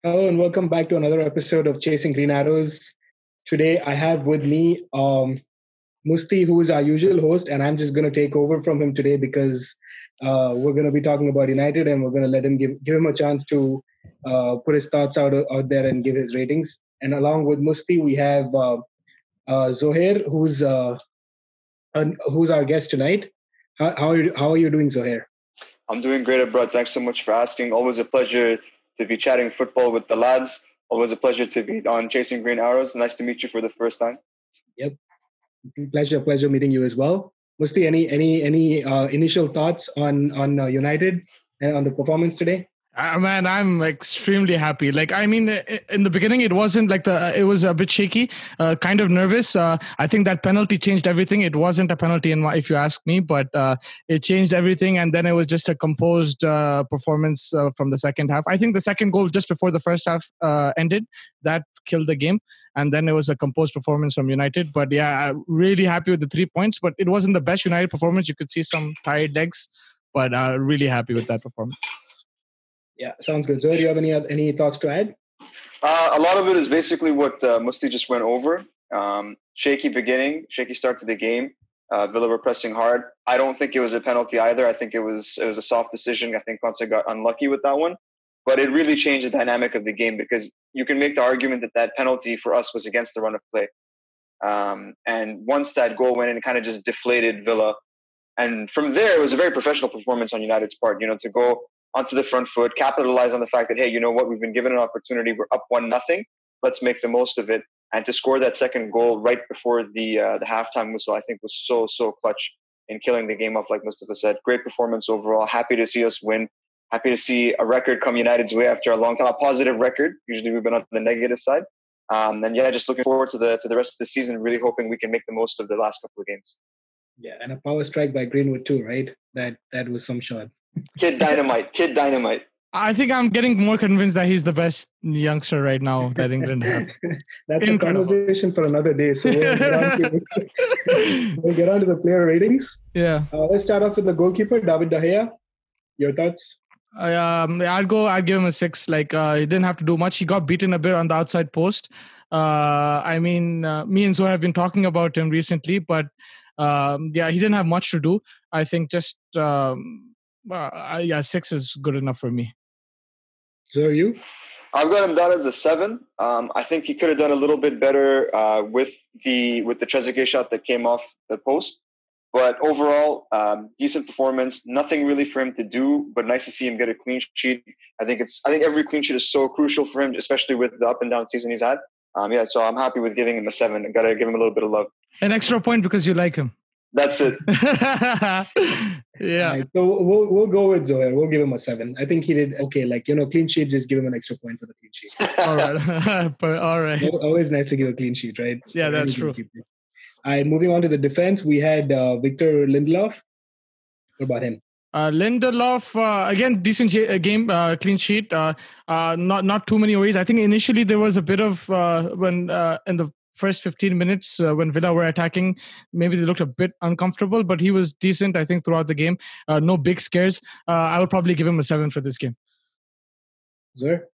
Hello and welcome back to another episode of Chasing Green Arrows. Today I have with me Musti, who is our usual host, and I'm just going to take over from him today because we're going to be talking about United, and we're going to let him give him a chance to put his thoughts out there and give his ratings. And along with Musti, we have Zohair, who's our guest tonight. How are you doing, Zohair? I'm doing great, Abra. Thanks so much for asking. Always a pleasure to be chatting football with the lads. Always a pleasure to be on Chasing Green Arrows. Nice to meet you for the first time. Yep, pleasure meeting you as well. Musti, any initial thoughts on United and on the performance today? Man, I'm extremely happy. In the beginning, it wasn't it was a bit shaky, kind of nervous. I think that penalty changed everything. It wasn't a penalty, if you ask me, but it changed everything. And then it was just a composed performance from the second half. I think the second goal just before the first half ended, that killed the game. And then it was a composed performance from United. But yeah, I'm really happy with the 3 points. But it wasn't the best United performance. You could see some tired legs, but really happy with that performance. Yeah, sounds good. Zoe, do you have any thoughts to add? A lot of it is basically what Musti just went over. Shaky beginning, shaky start to the game. Villa were pressing hard. I don't think it was a penalty either. I think it was a soft decision. I think Conte got unlucky with that one. But it really changed the dynamic of the game because you can make the argument that penalty for us was against the run of play. And once that goal went in, it kind of just deflated Villa. And from there, it was a very professional performance on United's part, to go onto the front foot, capitalize on the fact that, hey, you know what, we've been given an opportunity, we're up 1-0, let's make the most of it. And to score that second goal right before the halftime whistle, I think was so clutch in killing the game off, like Mustafa said. Great performance overall. Happy to see us win. Happy to see a record come United's way after a long time, a positive record. Usually we've been on the negative side. And yeah, just looking forward to the rest of the season, really hoping we can make the most of the last couple of games. Yeah, and a power strike by Greenwood too, right? That was some shot. Kid dynamite. I think I'm getting more convinced that he's the best youngster right now that England have. That's incredible. A conversation for another day. So we'll get on to the player ratings. Yeah. Let's start off with the goalkeeper, David De Gea. Your thoughts? I'd give him a 6. He didn't have to do much. He got beaten a bit on the outside post. Me and Zoe have been talking about him recently, but he didn't have much to do. I think just 6 is good enough for me. So are you? I've got him down as a 7. I think he could have done a little bit better with the Trezeguet shot that came off the post. But overall, decent performance. Nothing really for him to do, but nice to see him get a clean sheet. I think every clean sheet is so crucial for him, especially with the up and down season he's had. So I'm happy with giving him a 7. Got to give him a little bit of love. An extra point because you like him. That's it. Yeah. Right, so we'll go with Zohair. We'll give him a 7. I think he did okay. Clean sheet, just give him an extra point for the clean sheet. All right. All right. Always nice to give a clean sheet, right? Yeah, that's true. All right, moving on to the defense, we had Victor Lindelof. What about him? Lindelof, again, decent game, clean sheet. Not too many worries. I think initially there was a bit of when in the first 15 minutes when Villa were attacking, maybe they looked a bit uncomfortable, but he was decent, I think, throughout the game. No big scares. I would probably give him a 7 for this game. Sir?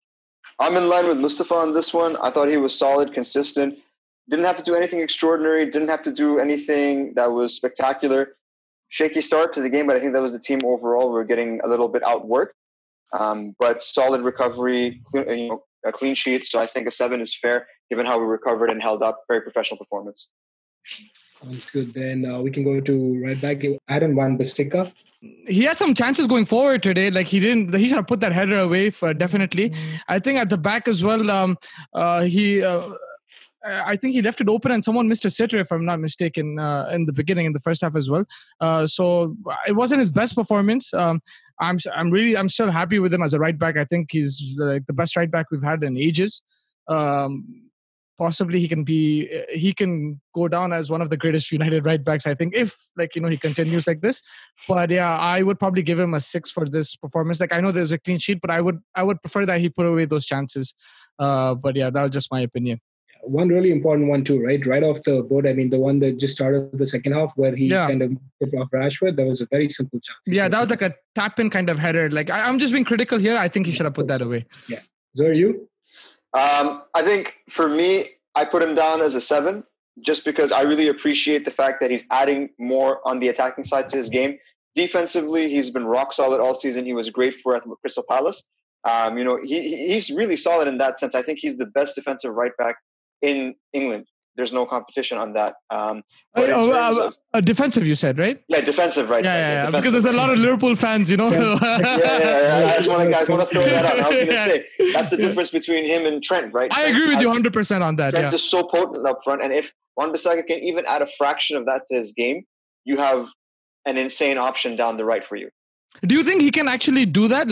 I'm in line with Mustafa on this one. I thought he was solid, consistent. Didn't have to do anything extraordinary. Didn't have to do anything that was spectacular. Shaky start to the game, but I think that was the team overall. We're getting a little bit outworked. But solid recovery, a clean sheet. So I think a 7 is fair, given how we recovered and held up. Very professional performance. Sounds good. Then we can go to right back. Aaron Wan-Bissaka. He had some chances going forward today. He should have put that header away definitely. I think at the back as well, I think he left it open and someone missed a sitter, if I'm not mistaken, in the beginning, in the first half as well. So it wasn't his best performance. I'm still happy with him as a right back. I think he's the best right back we've had in ages. Possibly he can go down as one of the greatest United right backs, I think, if he continues like this. But yeah, I would probably give him a 6 for this performance. I know there's a clean sheet, but I would prefer that he put away those chances. But yeah, that was just my opinion. One really important one too, right? Right off the board. I mean, the one that just started the second half where he kind of took off Rashford. That was a very simple chance. Yeah, that was like a tap-in kind of header. I'm just being critical here. I think he should have put that away. Yeah. So are you? I think for me, I put him down as a 7, just because I really appreciate the fact that he's adding more on the attacking side to his game. Defensively, he's been rock solid all season. He was great for Crystal Palace. He's really solid in that sense. I think he's the best defensive right back in England. There's no competition on that. But in terms of defensive, you said, right? Yeah, defensive right back. Yeah, because there's a lot of Liverpool fans, yeah. I just want to throw that out. I was going to say that's the difference between him and Trent, right? I agree with you 100% on that. Trent is so potent up front, and if Wan-Bissaka can even add a fraction of that to his game, you have an insane option down the right for you. Do you think he can actually do that?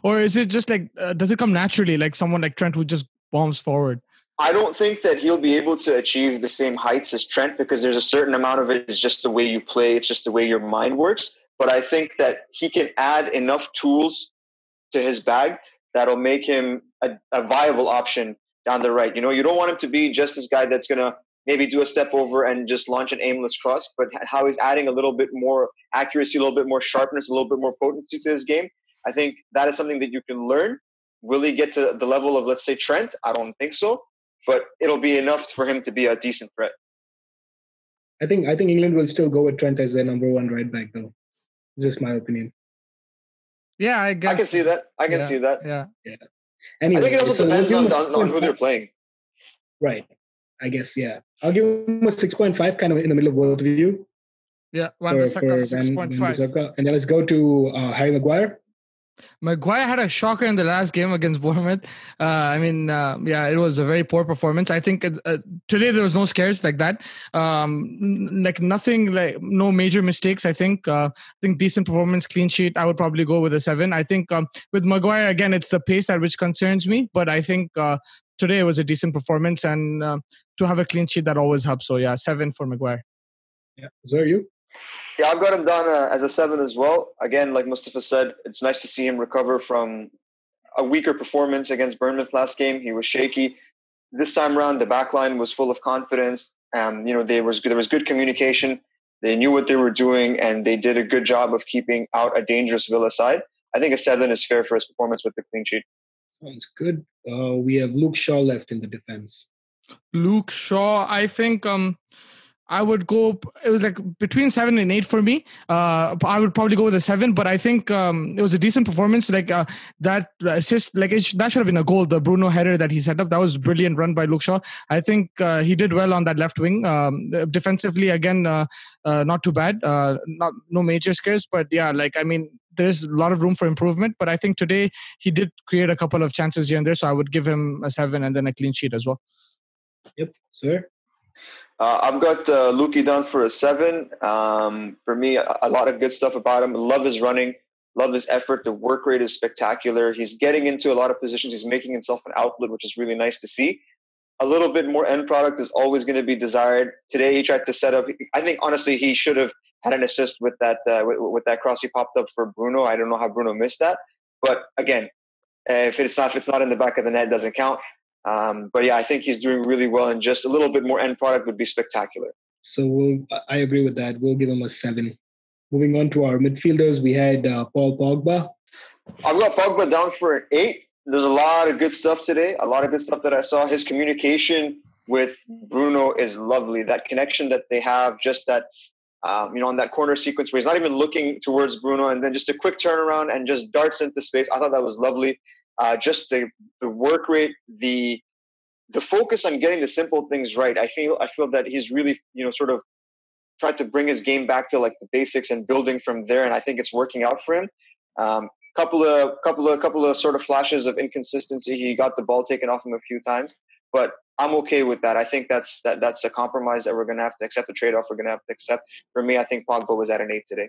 Or is it just does it come naturally, like someone like Trent who just bombs forward? I don't think that he'll be able to achieve the same heights as Trent, because there's a certain amount of it is just the way you play. It's just the way your mind works. But I think that he can add enough tools to his bag that'll make him a viable option down the right. You don't want him to be just this guy that's going to maybe do a step over and just launch an aimless cross, but how he's adding a little bit more accuracy, a little bit more sharpness, a little bit more potency to his game. I think that is something that you can learn. Will he get to the level of, let's say, Trent? I don't think so. But it'll be enough for him to be a decent threat. I think England will still go with Trent as their number 1 right back, though. It's just my opinion. Yeah, I guess. I can see that. I can see that. Yeah. Anyway, I think it also depends on who they're playing. Right. I guess, yeah. I'll give him a 6.5, kind of in the middle of both of you. Yeah, Wan-Bissaka 6.5. And then let's go to Harry Maguire. Maguire had a shocker in the last game against Bournemouth. It was a very poor performance. I think today there was no scares like that. Nothing, no major mistakes. I think decent performance, clean sheet. I would probably go with a 7. I think with Maguire, again, it's the pace at which concerns me. But I think today was a decent performance, and to have a clean sheet, that always helps. So yeah, 7 for Maguire. Yeah, Zoe, you? Yeah, I've got him down as a 7 as well. Again, like Mustafa said, it's nice to see him recover from a weaker performance against Bournemouth last game. He was shaky. This time around, the back line was full of confidence. There was good communication. They knew what they were doing, and they did a good job of keeping out a dangerous Villa side. I think a 7 is fair for his performance with the clean sheet. Sounds good. We have Luke Shaw left in the defense. Luke Shaw, I think... I would go. It was between 7 and 8 for me. I would probably go with a 7, but I think it was a decent performance. That assist, that should have been a goal. The Bruno header that he set up, that was brilliant run by Luke Shaw. I think he did well on that left wing. Defensively, again, not too bad. No major scares, but yeah, there's a lot of room for improvement. But I think today he did create a couple of chances here and there, so I would give him a 7 and then a clean sheet as well. Yep, sir. I've got Lukey down for a 7. For me, a lot of good stuff about him. Love his running, love his effort. The work rate is spectacular. He's getting into a lot of positions. He's making himself an outlet, which is really nice to see. A little bit more end product is always going to be desired. Today, he tried to set up. I think honestly, he should have had an assist with that cross he popped up for Bruno. I don't know how Bruno missed that, but again, if it's not in the back of the net, it doesn't count. But yeah, I think he's doing really well, and just a little bit more end product would be spectacular. So I agree with that. We'll give him a 7. Moving on to our midfielders, we had Paul Pogba. I've got Pogba down for an 8. There's a lot of good stuff today. A lot of good stuff that I saw. His communication with Bruno is lovely. That connection that they have, just that, on that corner sequence where he's not even looking towards Bruno, and then just a quick turnaround and just darts into space. I thought that was lovely. Just the work rate, the focus on getting the simple things right. I feel that he's really, sort of tried to bring his game back to the basics and building from there. And I think it's working out for him. Couple of sort of flashes of inconsistency. He got the ball taken off him a few times, but I'm okay with that. I think that's a compromise that we're going to have to accept, the trade-off we're going to have to accept. For me, I think Pogba was at an 8 today.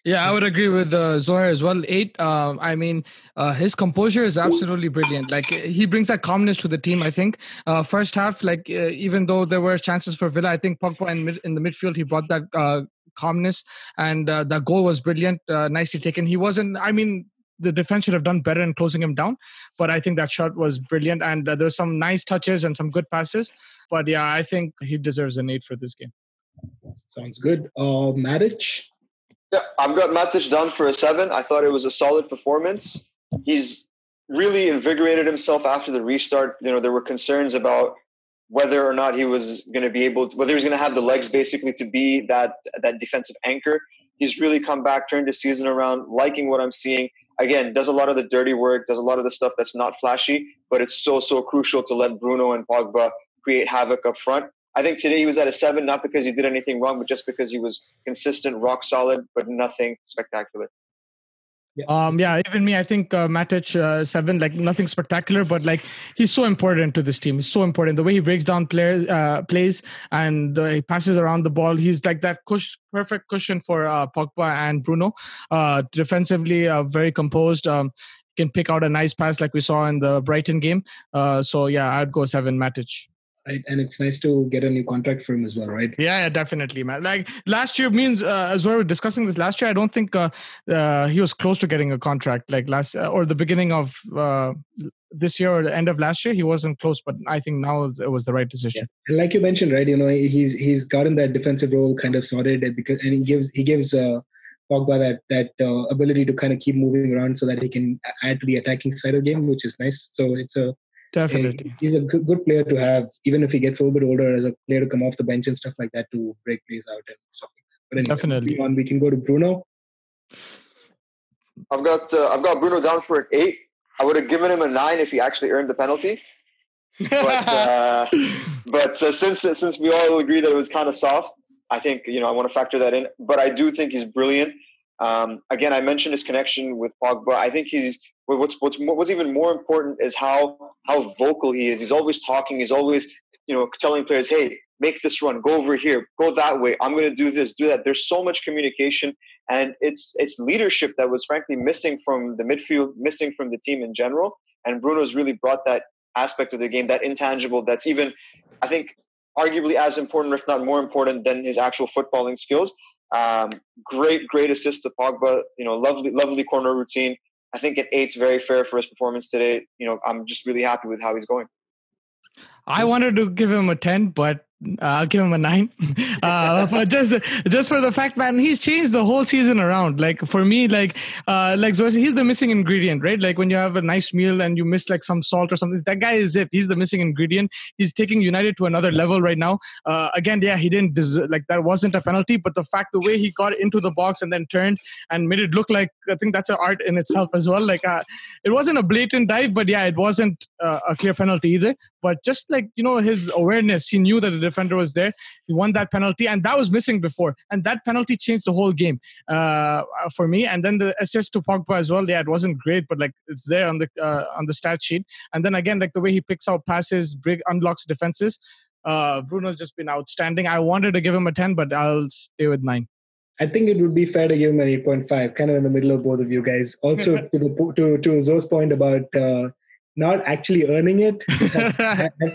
Yeah, I would agree with Zohar as well. 8. His composure is absolutely brilliant. He brings that calmness to the team. I think first half, even though there were chances for Villa, I think Pogba in the midfield, he brought that calmness, and the goal was brilliant, nicely taken. He wasn't. The defense should have done better in closing him down, but I think that shot was brilliant, and there's some nice touches and some good passes. But yeah, I think he deserves an 8 for this game. Sounds good. Matic. Yeah, I've got Matic down for a 7. I thought it was a solid performance. He's really invigorated himself after the restart. There were concerns about whether or not he was going to be whether he was going to have the legs basically to be that defensive anchor. He's really come back, turned the season around, liking what I'm seeing. Again, does a lot of the dirty work, does a lot of the stuff that's not flashy, but it's so crucial to let Bruno and Pogba create havoc up front. I think today he was at a 7, not because he did anything wrong, but just because he was consistent, rock solid, but nothing spectacular. Yeah, even me, I think Matic 7, like nothing spectacular, but like he's so important to this team. He's so important. The way he breaks down plays and he passes around the ball. He's like that perfect cushion for Pogba and Bruno. Defensively, very composed. Can pick out a nice pass like we saw in the Brighton game. So yeah, I'd go 7 Matic. Right, and it's nice to get a new contract for him as well, right? Yeah, definitely, man. Like last year, as we were discussing this last year, I don't think he was close to getting a contract. Like last or the beginning of this year or the end of last year, he wasn't close. But I think now it was the right decision. Yeah. And like you mentioned, right? He's gotten that defensive role kind of sorted because he gives Pogba that ability to kind of keep moving around so that he can add to the attacking side of the game, which is nice. So it's definitely he's a good player to have, even if he gets a little bit older, as a player to come off the bench and stuff like that to break plays out and stuff like that. But anyway, definitely. We can go to Bruno. I've got Bruno down for an 8. I would have given him a 9 if he actually earned the penalty. But since we all agree that it was kind of soft, I think I want to factor that in. But I do think he's brilliant. Again, I mentioned his connection with Pogba. I think what's even more important is how vocal he is. He's always talking. He's always telling players, "Hey, make this run. Go over here. Go that way. I'm going to do this. Do that." There's so much communication, and it's leadership that was frankly missing from the midfield, missing from the team in general. And Bruno's really brought that aspect of the game, that intangible, that's even, I think, arguably as important, if not more important, than his actual footballing skills. Great assist to Pogba. Lovely corner routine. I think an 8's very fair for his performance today. I'm just really happy with how he's going. I wanted to give him a 10, but I'll give him a 9. But just for the fact, man, he's changed the whole season around. Like for me, like Zoe said, he's the missing ingredient, right? Like when you have a nice meal and you miss like some salt or something, that guy is it. He's the missing ingredient. He's taking United to another level right now. Again, yeah, he didn't like that wasn't a penalty, but the fact, the way he got into the box and then turned and made it look like, I think that's an art in itself as well. Like it wasn't a blatant dive, but yeah, it wasn't a clear penalty either. But just like, his awareness, he knew that the defender was there. He won that penalty, and that was missing before. And that penalty changed the whole game for me. And then the assist to Pogba as well. Yeah, it wasn't great, but like it's there on the stat sheet. And then again, like the way he picks out passes, unlocks defenses. Bruno's just been outstanding. I wanted to give him a 10, but I'll stay with 9. I think it would be fair to give him an 8.5, kind of in the middle of both of you guys. Also, to Zoe's point about not actually earning it,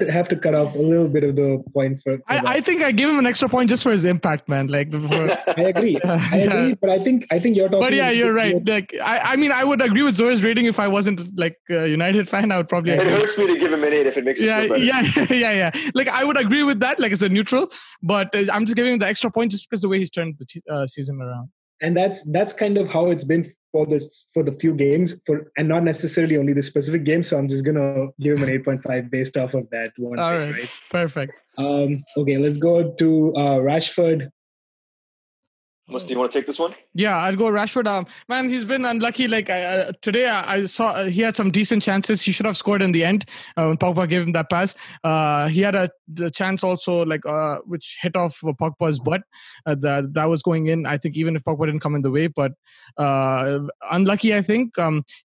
have to cut off a little bit of the point for I think I gave him an extra point just for his impact, man. Like before. I agree, but I think you're talking. But yeah, you're right. Like I mean, I would agree with Zoe's rating if I wasn't like a United fan. I would probably. It hurts me to give him an 8 if it makes it feel better. Yeah. Like I would agree with that. Like it's a neutral, but I'm just giving him the extra point just because the way he's turned the season around. And that's kind of how it's been for the few games, and not necessarily only the specific game. So I'm just gonna give him an 8.5 based off of that one. All right, perfect. Okay, let's go to Rashford. Do you want to take this one? Yeah, I'll go Rashford. Man, he's been unlucky. Like today, I saw he had some decent chances. He should have scored in the end when Pogba gave him that pass. He had the chance also, like which hit off Pogba's butt. That was going in. I think even if Pogba didn't come in the way, but unlucky. I think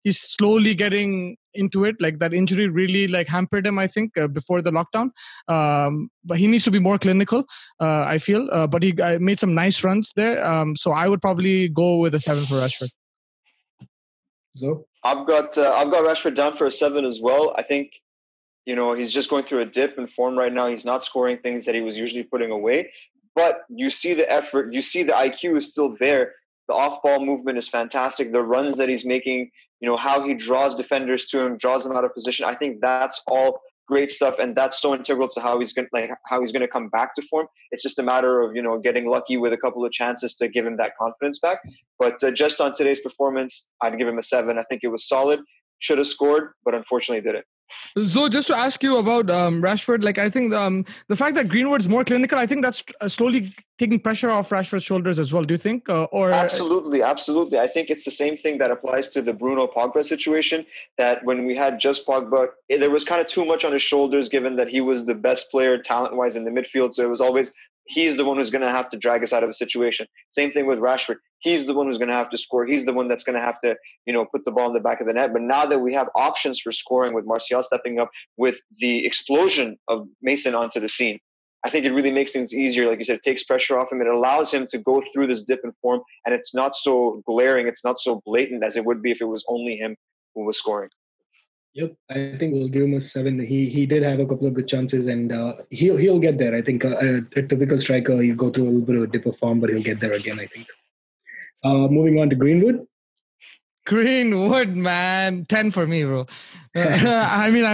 he's slowly getting into it. Like that injury really like hampered him, I think, before the lockdown. But he needs to be more clinical, I feel. But he made some nice runs there. So I would probably go with a 7 for Rashford. So I've got Rashford down for a 7 as well. I think he's just going through a dip in form right now. He's not scoring things that he was usually putting away. But you see the effort. You see the IQ is still there. The off-ball movement is fantastic. The runs that he's making, how he draws defenders to him, draws them out of position. I think that's all great stuff, and that's so integral to how he's going to come back to form. It's just a matter of getting lucky with a couple of chances to give him that confidence back. But just on today's performance, I'd give him a 7. I think it was solid. should have scored, but unfortunately didn't. So just to ask you about Rashford, like I think the fact that Greenwood's more clinical, I think that's slowly taking pressure off Rashford's shoulders as well. Do you think? Or Absolutely. I think it's the same thing that applies to the Bruno Pogba situation. That when we had just Pogba, there was kind of too much on his shoulders, given that he was the best player talent-wise in the midfield. So it was always he's the one who's going to have to drag us out of a situation. Same thing with Rashford. He's the one who's going to have to score. He's the one that's going to have to, put the ball in the back of the net. But now that we have options for scoring with Martial stepping up, with the explosion of Mason onto the scene, I think it really makes things easier. Like you said, it takes pressure off him. It allows him to go through this dip in form, and it's not so glaring. It's not so blatant as it would be if it was only him who was scoring. Yep, I think we'll give him a 7. He did have a couple of good chances, and he'll get there. I think a typical striker, he'll go through a little bit of a dip of form, but he'll get there again, I think. Moving on to Greenwood. Greenwood, man, 10 for me, bro. I mean,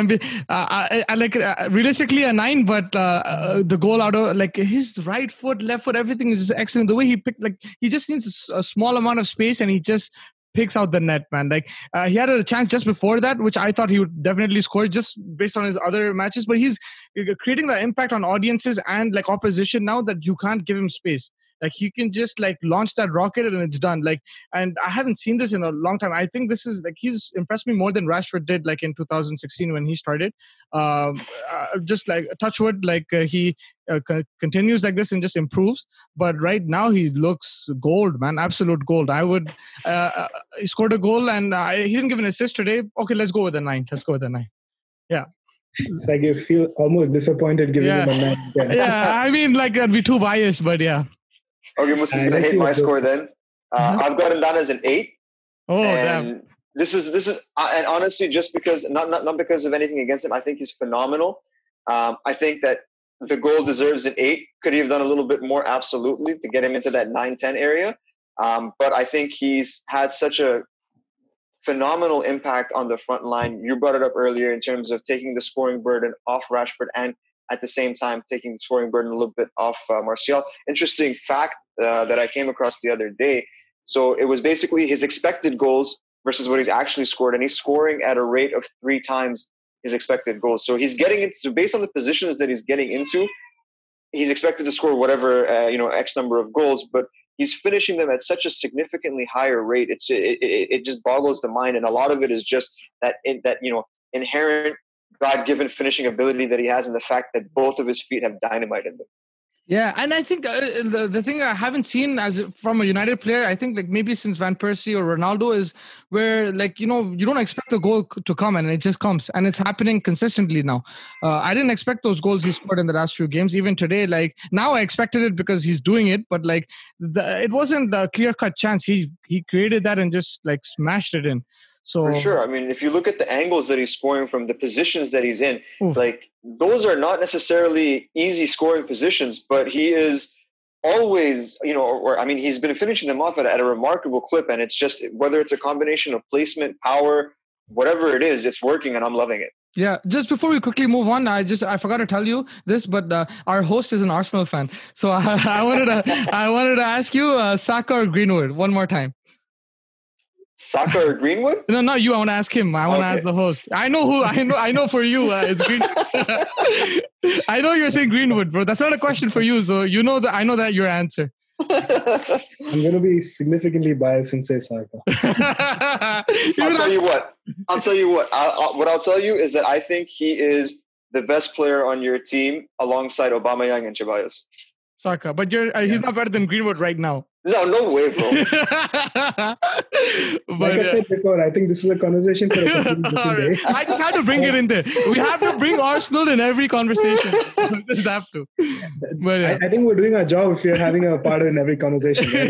I like realistically a 9, but the goal out of like his right foot, left foot, everything is just excellent. The way he picked, like he just needs a small amount of space, and he just picks out the net, man. Like he had a chance just before that, which I thought he would definitely score just based on his other matches. But he's creating the impact on audiences and like opposition now that you can't give him space. Like he can just like launch that rocket and it's done. Like, and I haven't seen this in a long time. I think this is like he's impressed me more than Rashford did like in 2016 when he started. Just like touch wood, like he continues like this and just improves. But right now he looks gold, man, absolute gold. I would. He scored a goal and he didn't give an assist today. Okay, let's go with a 9. Yeah. It's like you feel almost disappointed giving him a 9. Yeah, I mean, like I'd be too biased, but yeah. Okay, Musti's gonna hate my score then. I've got him down as an 8. Oh, and damn. This is, and honestly, just because not because of anything against him, I think he's phenomenal. I think that the goal deserves an 8. Could he have done a little bit more? Absolutely, to get him into that 9-10 area. But I think he's had such a phenomenal impact on the front line. You brought it up earlier in terms of taking the scoring burden off Rashford and at the same time taking the scoring burden a little bit off Martial. Interesting fact that I came across the other day. So it was basically his expected goals versus what he's actually scored, and he's scoring at a rate of 3 times his expected goals. So he's getting into, based on the positions that he's getting into, he's expected to score whatever X number of goals, but he's finishing them at such a significantly higher rate. It just boggles the mind, and a lot of it is just that inherent God-given finishing ability that he has, and the fact that both of his feet have dynamite in them. Yeah, and I think the thing I haven't seen from a United player, I think like maybe since Van Persie or Ronaldo, is where like you don't expect the goal to come and it just comes, and it's happening consistently now. I didn't expect those goals he scored in the last few games. Even today, like now I expected it because he's doing it, but like it wasn't a clear-cut chance. He created that and just like smashed it in. So for sure. I mean, if you look at the angles that he's scoring from, the positions that he's in, like those are not necessarily easy scoring positions, but he is always, he's been finishing them off at a remarkable clip. And it's just, whether it's a combination of placement, power, whatever it is, it's working and I'm loving it. Yeah, just before we quickly move on, I forgot to tell you this, but our host is an Arsenal fan. So I wanted to ask you, Saka or Greenwood one more time. Saka or Greenwood? No, not you. I want to ask him. I want to ask the host. I know for you, it's Greenwood. I know you're saying Greenwood, bro. That's not a question for you. So you know that I know that your answer. I'm going to be significantly biased and say Saka. I'll tell you what. What I'll tell you is that I think he is the best player on your team alongside Aubameyang and Ceballos. Saka, but he's not better than Greenwood right now. No way, bro. Like I said before, I think this is a conversation for a completely different day. I just had to bring it in there. We have to bring Arsenal in every conversation. We just have to. But yeah. I think we're doing our job if we're having a part in every conversation. Right?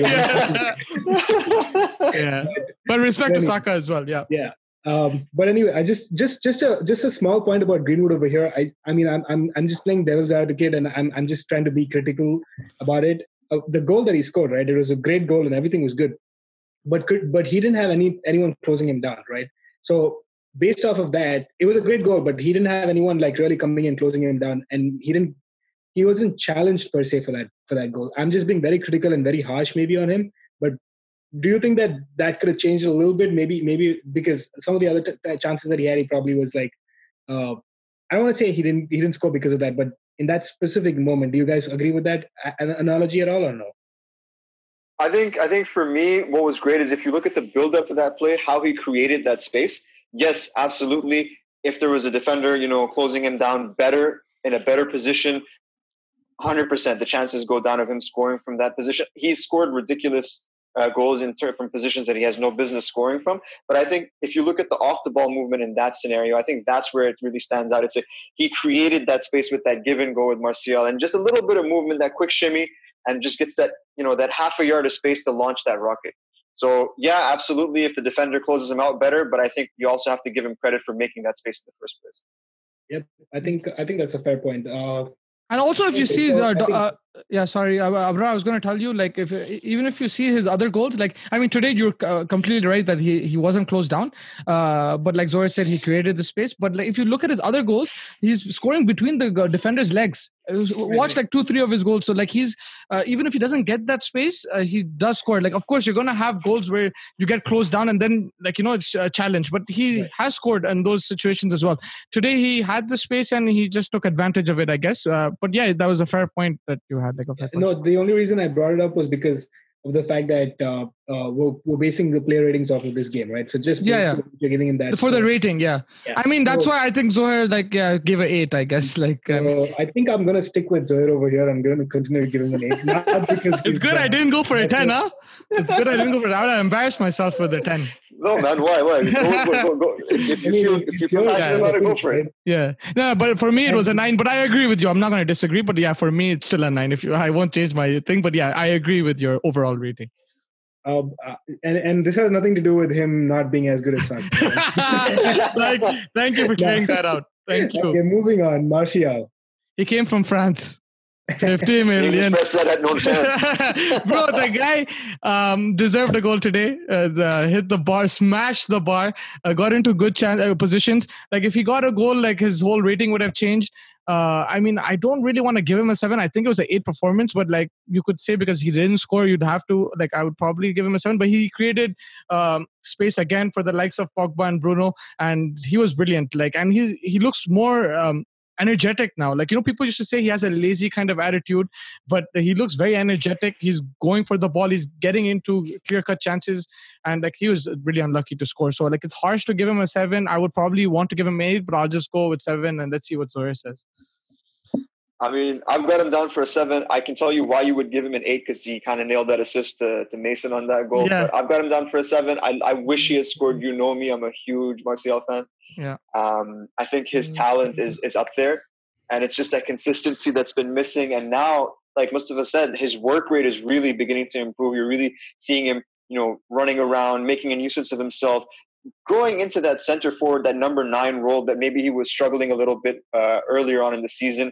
Yeah. But respect to Saka as well. Yeah. Yeah. But anyway, I just a small point about Greenwood over here. I'm just playing devil's advocate, and I'm just trying to be critical about it. The goal that he scored, right? It was a great goal, and everything was good. But he didn't have anyone closing him down, right? So based off of that, it was a great goal, but he didn't have anyone like really coming in closing him down, and he wasn't challenged per se for that goal. I'm just being very critical and very harsh maybe on him, but do you think that could have changed a little bit? Maybe because some of the other chances that he had, he probably was like, I don't want to say he didn't score because of that, but in that specific moment, do you guys agree with that analogy at all or no? I think for me, what was great is if you look at the build-up to that play, how he created that space. Yes, absolutely. If there was a defender, closing him down better in a better position, 100% the chances go down of him scoring from that position. He's scored ridiculous goals from positions that he has no business scoring from. But I think if you look at the off-the-ball movement in that scenario, I think that's where it really stands out. It's he created that space with that give and go with Martial, and just a little bit of movement, that quick shimmy, and just gets that that half a yard of space to launch that rocket. So yeah, absolutely. If the defender closes him out, better. But I think you also have to give him credit for making that space in the first place. Yep, I think that's a fair point. And also, if you see, Abra, I was going to tell you, like, even if you see his other goals, like, I mean, today you're completely right that he wasn't closed down, but like Zohar said, he created the space. But like, if you look at his other goals, he's scoring between the defender's legs. Watch like 2-3 of his goals. So like he's even if he doesn't get that space, he does score. Like, of course, you're going to have goals where you get closed down and then it's a challenge. But he has scored in those situations as well. Today he had the space and he just took advantage of it, I guess. But yeah, that was a fair point that you had. No, the only reason I brought it up was because of the fact that we're basing the player ratings off of this game, right? So just you're giving him that for the rating, I mean, that's why I think Zohar gave an 8, I guess. I think I'm gonna stick with Zohar over here. I'm going to continue to give him an 8, not because it's good. I didn't go for a 10, huh? It's good. I didn't go for it. I would have embarrassed myself for the 10. No, man, why? Go. If you feel passionate about it, go for it. Yeah, no, but for me it was a 9. But I agree with you. I'm not going to disagree. But yeah, for me it's still a 9. I won't change my thing. But yeah, I agree with your overall rating. And this has nothing to do with him not being as good as Son. Thank you for clearing that out. Thank you. Okay, moving on. Martial. He came from France. 50 million. Bro, the guy deserved a goal today. Hit the bar, smashed the bar, got into good positions. Like, if he got a goal, like, his whole rating would have changed. I mean, I don't really want to give him a 7. I think it was an 8 performance, but like, you could say because he didn't score, you'd have to, like, I would probably give him a 7. But he created space again for the likes of Pogba and Bruno, and he was brilliant. Like, and he looks more energetic now. Like, people used to say he has a lazy kind of attitude, but he looks very energetic. He's going for the ball. He's getting into clear-cut chances, and like, he was really unlucky to score. So like, it's harsh to give him a 7. I would probably want to give him 8, but I'll just go with 7 and let's see what Zohar says. I mean, I've got him down for a 7. I can tell you why you would give him an 8 because he kind of nailed that assist to Mason on that goal. Yeah. But I've got him down for a 7. I wish he had scored. You know me, I'm a huge Martial fan. Yeah. I think his talent is up there, and it's just that consistency that's been missing. And now, like Mustafa said, his work rate is really beginning to improve. You're really seeing him, running around, making a nuisance of himself, growing into that center forward, that number 9 role that maybe he was struggling a little bit earlier on in the season.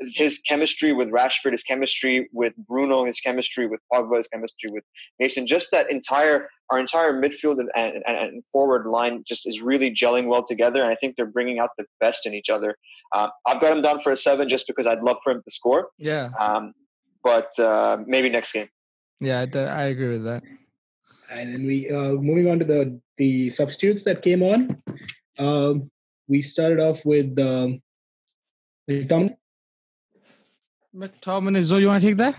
His chemistry with Rashford, his chemistry with Bruno, his chemistry with Pogba, his chemistry with Mason, just that our entire midfield and forward line just is really gelling well together. And I think they're bringing out the best in each other. I've got him down for a 7 just because I'd love for him to score. Yeah. But maybe next game. Yeah, I agree with that. And then we moving on to the substitutes that came on. We started off with McTominay. Zoe, you want to take that?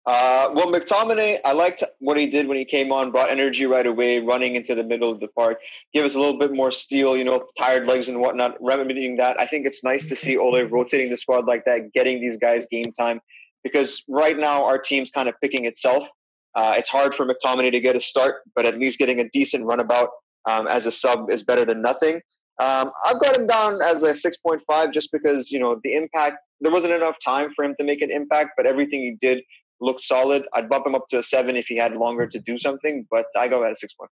Well, McTominay, I liked what he did when he came on, brought energy right away, running into the middle of the park, give us a little bit more steel, tired legs and whatnot, remedying that. I think it's nice to see Ole rotating the squad like that, getting these guys game time, because right now our team's kind of picking itself. It's hard for McTominay to get a start, but at least getting a decent runabout as a sub is better than nothing. I've got him down as a 6.5 just because, the impact, there wasn't enough time for him to make an impact, but everything he did looked solid. I'd bump him up to a 7 if he had longer to do something, but I go at a 6.5.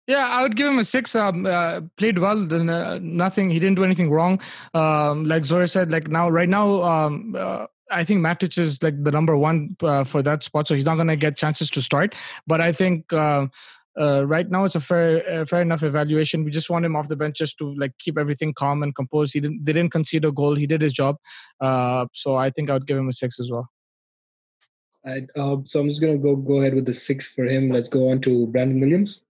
Yeah, I would give him a 6. Played well. Nothing. He didn't do anything wrong. Like Zohar said, right now, I think Matic is like the number 1 for that spot, so he's not going to get chances to start. But I think right now it's a fair enough evaluation. We just want him off the bench just to keep everything calm and composed. They didn't concede a goal. He did his job. So I think I would give him a 6 as well. So I'm just gonna go ahead with the 6 for him. Let's go on to Brandon Williams.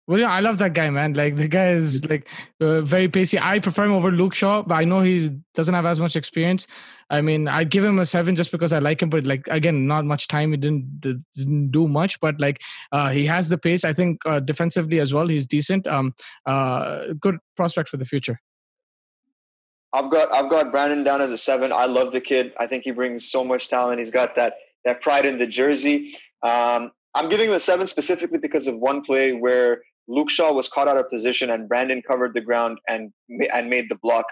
Well, yeah, I love that guy, man. Like the guy is like very pacey. I prefer him over Luke Shaw, but I know he doesn't have as much experience. I mean, I'd give him a 7 just because I like him, but like again, not much time. He didn't do much, but like he has the pace. I think defensively as well, he's decent. Good prospect for the future. I've got Brandon down as a 7. I love the kid. I think he brings so much talent. He's got that pride in the jersey. I'm giving him a 7 specifically because of one play where Luke Shaw was caught out of position and Brandon covered the ground and made the block.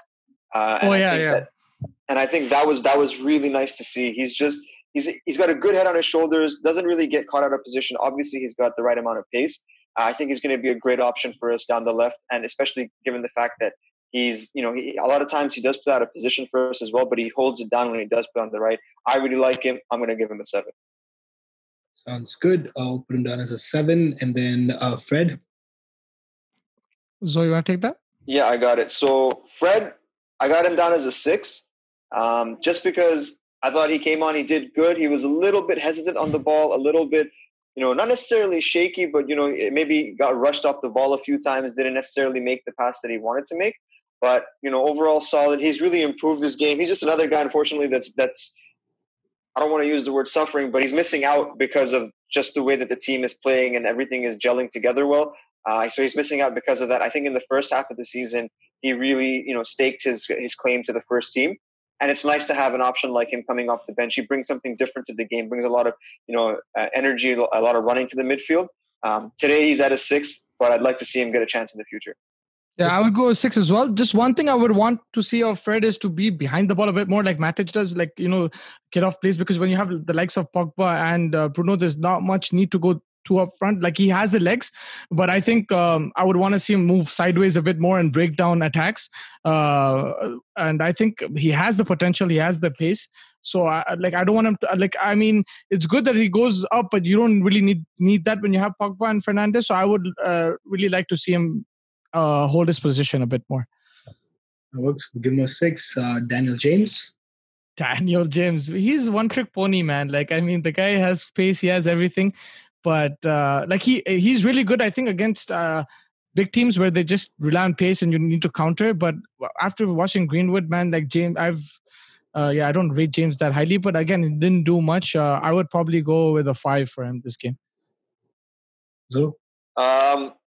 And I think that was really nice to see. He's got a good head on his shoulders. Doesn't really get caught out of position. Obviously, he's got the right amount of pace. I think he's going to be a great option for us down the left, and especially given the fact that he's, a lot of times he does play out of position for us as well, but he holds it down when he does play on the right. I really like him. I'm going to give him a 7. Sounds good. I'll put him down as a 7, and then Fred. So you want to take that? Yeah, I got it. So Fred, I got him down as a 6, just because I thought he came on, he did good. He was a little bit hesitant on the ball, a little bit, not necessarily shaky, but, maybe got rushed off the ball a few times, didn't necessarily make the pass that he wanted to make. But, overall solid. He's really improved his game. He's just another guy, unfortunately, that's I don't want to use the word suffering, but he's missing out because of just the way that the team is playing and everything is gelling together well. So he's missing out because of that. I think in the first half of the season, he really, staked his claim to the first team. And it's nice to have an option like him coming off the bench. He brings something different to the game, brings a lot of, energy, a lot of running to the midfield. Today he's at a 6, but I'd like to see him get a chance in the future. Yeah, I would go 6 as well. Just one thing I would want to see of Fred is to be behind the ball a bit more, like Matic does, like, get off plays, because when you have the likes of Pogba and Bruno, there's not much need to go too up front. Like, he has the legs, but I think I would want to see him move sideways a bit more and break down attacks. And I think he has the potential, he has the pace. So I don't want him to, it's good that he goes up, but you don't really need that when you have Pogba and Fernandes. So I would really like to see him hold his position a bit more. That works. We'll give him a 6. Daniel James. Daniel James. He's one trick pony, man. The guy has pace, he has everything. But he's really good, I think, against big teams where they just rely on pace and you need to counter. But after watching Greenwood, man, like James, I don't rate James that highly. But again, he didn't do much. I would probably go with a 5 for him this game.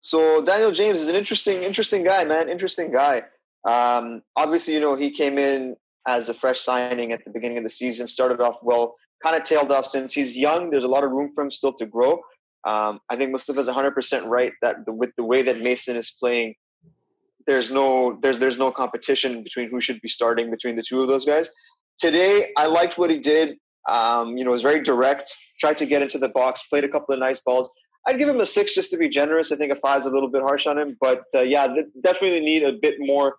So Daniel James is an interesting guy, man. Interesting guy. Obviously, he came in as a fresh signing at the beginning of the season, started off well, kind of tailed off since. He's young. There's a lot of room for him still to grow. I think Mustafa's 100% right that with the way that Mason is playing, there's no competition between who should be starting between the two of those guys. Today, I liked what he did. Was very direct, tried to get into the box, played a couple of nice balls. I'd give him a 6 just to be generous. I think a 5 is a little bit harsh on him, but definitely need a bit more.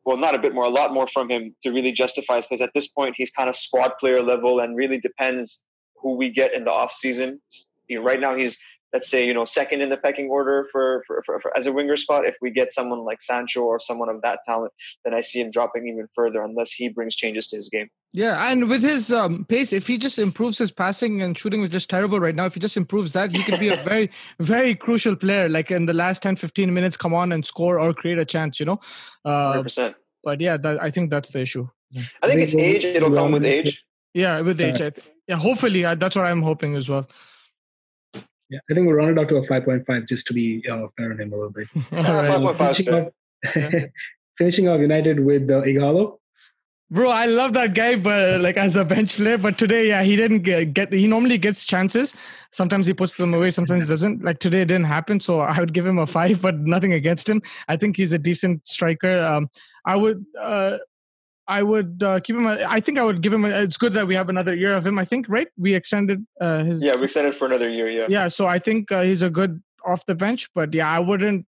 Well, not a bit more, a lot more from him to really justify his place. At this point, he's kind of squad player level, and really depends who we get in the off season. Right now, he's, let's say, second in the pecking order for as a winger spot. If we get someone like Sancho or someone of that talent, then I see him dropping even further unless he brings changes to his game. Yeah, and with his pace, if he just improves his passing and shooting is just terrible right now, if he just improves that, he could be a very, very crucial player. Like in the last 10, 15 minutes, come on and score or create a chance, 100%. But yeah, I think that's the issue. I think it's age. It'll come with age. Yeah, with age. Hopefully, that's what I'm hoping as well. Yeah, I think we'll round it out to a 5.5 just to be fair on him a little bit. 5.5. Finishing off United with Ighalo. Bro, I love that guy, but as a bench player. But today, he didn't get. He normally gets chances. Sometimes he puts them away. Sometimes he doesn't. Like today, it didn't happen. So I would give him a 5, but nothing against him. I think he's a decent striker. I would keep him. I think I would give him. It's good that we have another year of him. I think, right? We extended his. Yeah, we extended for another year. Yeah. Yeah. So I think he's a good off the bench, but yeah, I wouldn't.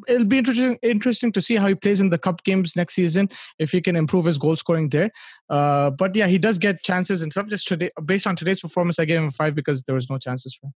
It'll be interesting to see how he plays in the cup games next season if he can improve his goal scoring there. But yeah, he does get chances and stuff. Just today, based on today's performance, I gave him a 5 because there was no chances for him.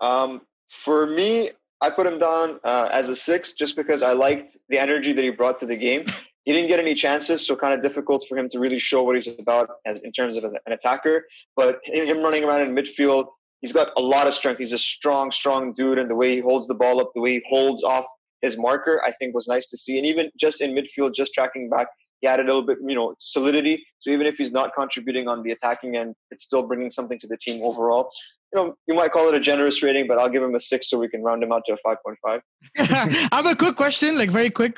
Yeah. For me, I put him down as a 6 just because I liked the energy that he brought to the game. He didn't get any chances, so kind of difficult for him to really show what he's about in terms of an attacker. But him running around in midfield, he's got a lot of strength. He's a strong dude, and the way he holds the ball up, the way he holds off his marker, I think was nice to see. And even just in midfield, just tracking back, he added a little bit, solidity. So even if he's not contributing on the attacking end, it's still bringing something to the team overall. You might call it a generous rating, but I'll give him a 6 so we can round him out to a 5.5. I have a quick question, like very quick.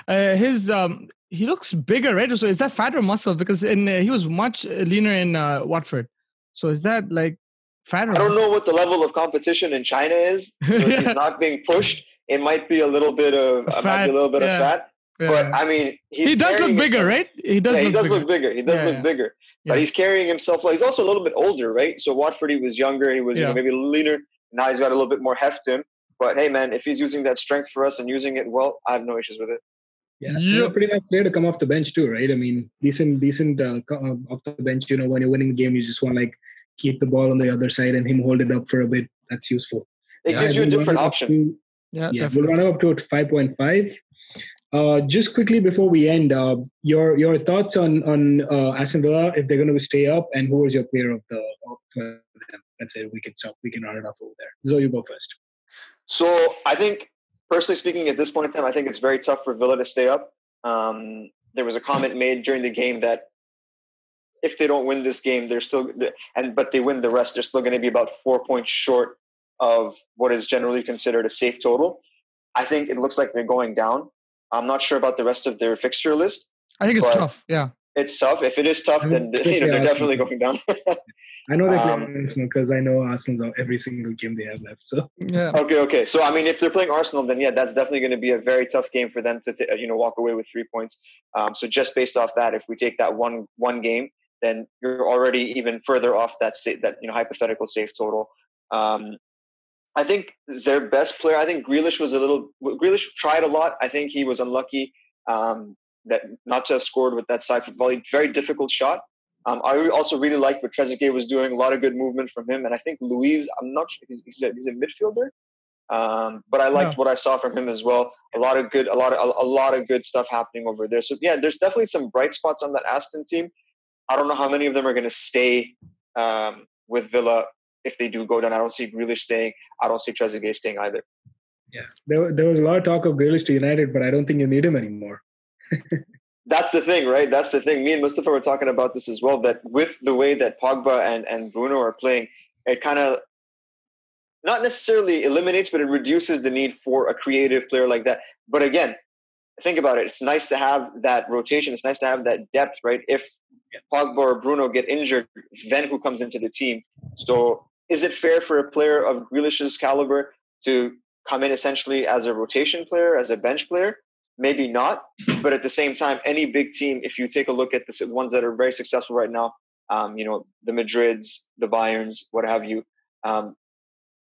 He looks bigger, right? So is that fat or muscle? Because he was much leaner in Watford. So is that like fat or I don't know what the level of competition in China is. So if he's not being pushed, it might be a little bit of fat. Yeah. But I mean, he does look bigger, right? He does look bigger. He does look bigger. But he's carrying himself well. He's also a little bit older, right? So Watford, he was younger. He was maybe a little leaner. Now he's got a little bit more heft to him. But hey, man, if he's using that strength for us and using it well, I have no issues with it. Yeah, pretty nice player to come off the bench too, right? I mean, decent off the bench. When you're winning the game, you just want to keep the ball on the other side and him hold it up for a bit. That's useful. It gives you a different option. We'll run up to 5.5. Just quickly before we end, your thoughts on Aston Villa, if they're going to stay up, and who was your player of them? That's it. We can run it off over there. So you go first. So I think, personally speaking, at this point in time, I think it's very tough for Villa to stay up. There was a comment made during the game that if they don't win this game, but they win the rest, they're still going to be about 4 points short of what is generally considered a safe total. I think it looks like they're going down. I'm not sure about the rest of their fixture list. I think it's tough. Yeah, it's tough. If it is tough, then they're definitely going down. I know they play Arsenal because I know Arsenal's on every single game they have left. So Okay. So I mean, if they're playing Arsenal, then that's definitely going to be a very tough game for them to walk away with 3 points. So just based off that, if we take that one game, then you're already even further off that hypothetical safe total. I think their best player, I think Grealish tried a lot. I think he was unlucky that not to have scored with that side foot volley. Very difficult shot. I also really liked what Trezeguet was doing. A lot of good movement from him. And I think Luiz, I'm not sure, he's a midfielder. But I liked what I saw from him as well. A lot of good stuff happening over there. So there's definitely some bright spots on that Aston team. I don't know how many of them are going to stay with Villa if they do go down. I don't see Grealish staying. I don't see Trezeguet staying either. Yeah, there was a lot of talk of Grealish to United, but I don't think you need him anymore. That's the thing, right? That's the thing. Me and Mustafa were talking about this as well, that with the way that Pogba and Bruno are playing, it kind of not necessarily eliminates, but it reduces the need for a creative player like that. But again, think about it. It's nice to have that rotation. It's nice to have that depth, right? If Pogba or Bruno get injured, then who comes into the team? So is it fair for a player of Grealish's caliber to come in essentially as a rotation player, as a bench player? Maybe not. But at the same time, any big team, if you take a look at the ones that are very successful right now, the Madrids, the Bayerns, what have you,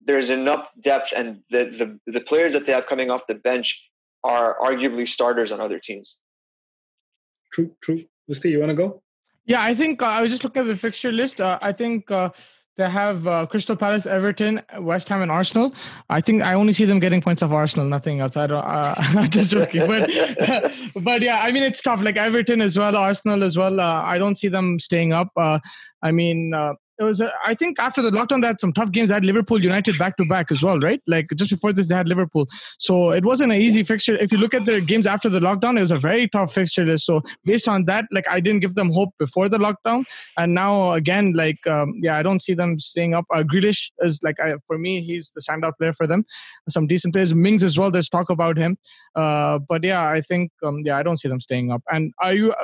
there's enough depth, and the players that they have coming off the bench are arguably starters on other teams. True. Musti, you want to go? Yeah, I think I was just looking at the fixture list. I think they have Crystal Palace, Everton, West Ham, and Arsenal. I think I only see them getting points off Arsenal, nothing else. I'm just joking. But yeah, I mean, it's tough. Like Everton as well, Arsenal as well. I don't see them staying up. It was, I think after the lockdown, they had some tough games. They had Liverpool United back-to-back as well, right? Like just before this, they had Liverpool. So it wasn't an easy fixture. If you look at their games after the lockdown, it was a very tough fixture list. So based on that, like I didn't give them hope before the lockdown. And now again, I don't see them staying up. Grealish is for me, he's the standout player for them. Some decent players. Mings as well, there's talk about him. But yeah, I think, I don't see them staying up. And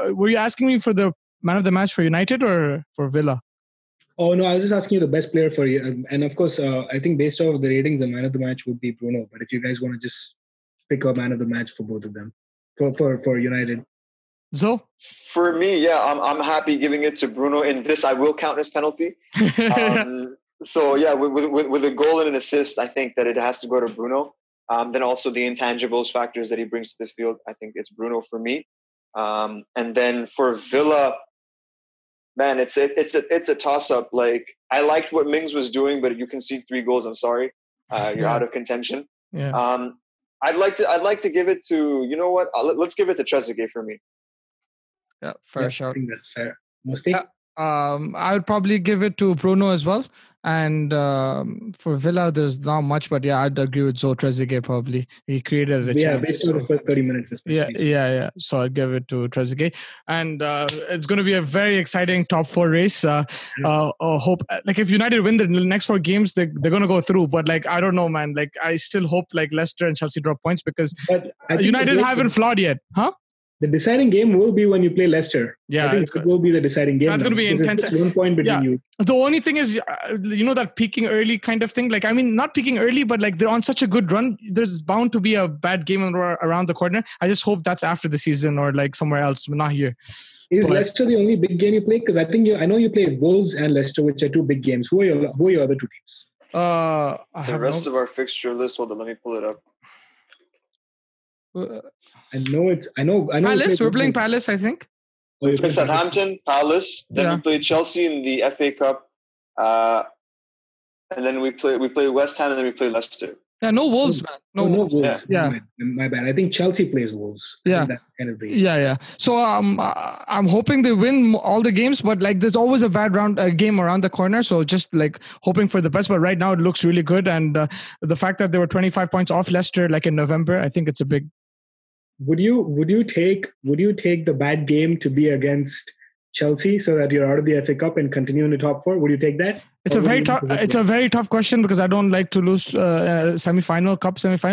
were you asking me for the man of the match for United or for Villa? Oh, no, I was just asking you the best player for you. And of course, I think based off the ratings, the man of the match would be Bruno. But if you guys want to just pick a man of the match for both of them, for United. So? For me, I'm happy giving it to Bruno. In this, I will count his penalty. So, yeah, with a goal and an assist, I think that it has to go to Bruno. Then also the intangibles factors that he brings to the field, I think it's Bruno for me. And then for Villa, man, it's a toss-up. Like I liked what Mings was doing, but if you concede 3 goals, I'm sorry, you're out of contention. Yeah. I'd like to give it to, you know what? Let's give it to Trezeguet for me. Yeah, fair shout. I think that's fair. Musti? I would probably give it to Bruno as well. And for Villa, there's not much, but yeah, I'd agree with Zoe Trezeguet probably. He created a chance. Based on the first 30 minutes especially. Yeah. So I'd give it to Trezeguet. And it's going to be a very exciting top 4 race. Hope, like if United win the next 4 games, they're going to go through. But like, I don't know, man. Like I still hope like Leicester and Chelsea drop points because United haven't flawed yet. Huh? The deciding game will be when you play Leicester. Yeah, I think it will be the deciding game. That's going to be intense. It's just 1 point between you. The only thing is, that peaking early kind of thing. Like, I mean, not peaking early, but like they're on such a good run. There's bound to be a bad game around the corner. I just hope that's after the season or like somewhere else, but not here. Is Leicester the only big game you play? Because I know you play Wolves and Leicester, which are 2 big games. Who are your other 2 teams? The rest of our fixture list. Hold on, let me pull it up. I know. Palace. We're playing Palace, I think. We play Southampton, Palace. Then we play Chelsea in the FA Cup, and then we play West Ham, and then we play Leicester. Yeah, no Wolves, man. No Wolves. Yeah. My bad. I think Chelsea plays Wolves. Yeah. That kind of yeah. So I'm hoping they win all the games, but like there's always a bad game around the corner. So just like hoping for the best. But right now it looks really good, and the fact that they were 25 points off Leicester, like in November, I think it's a big. Would you take the bad game to be against Chelsea so that you're out of the FA Cup and continue in the top 4? Would you take that? It's a very tough question because I don't like to lose cup semi-final.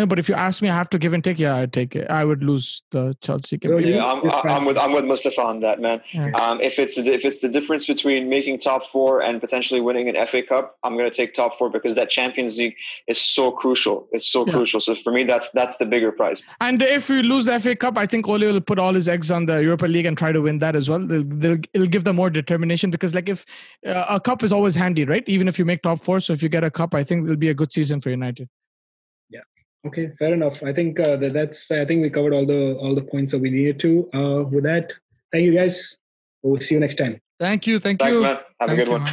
But if you ask me, I have to give and take. Yeah, I'd take it. I would lose the Chelsea game. So I'm with Mustafa on that, man. Yeah. If it's the difference between making top 4 and potentially winning an FA Cup, I'm going to take top 4 because that Champions League is so crucial. It's so crucial. So for me, that's the bigger prize. And if we lose the FA Cup, I think Ole will put all his eggs on the Europa League and try to win that as well. It'll give them more determination because like if a cup is always handy, right? Even if you make top 4, so if you get a cup, I think it'll be a good season for United. Yeah. Okay. Fair enough. I think that's fair. I think we covered all the points that we needed to. With that, thank you guys. We'll see you next time. Thank you. Thanks, man. Have a good one.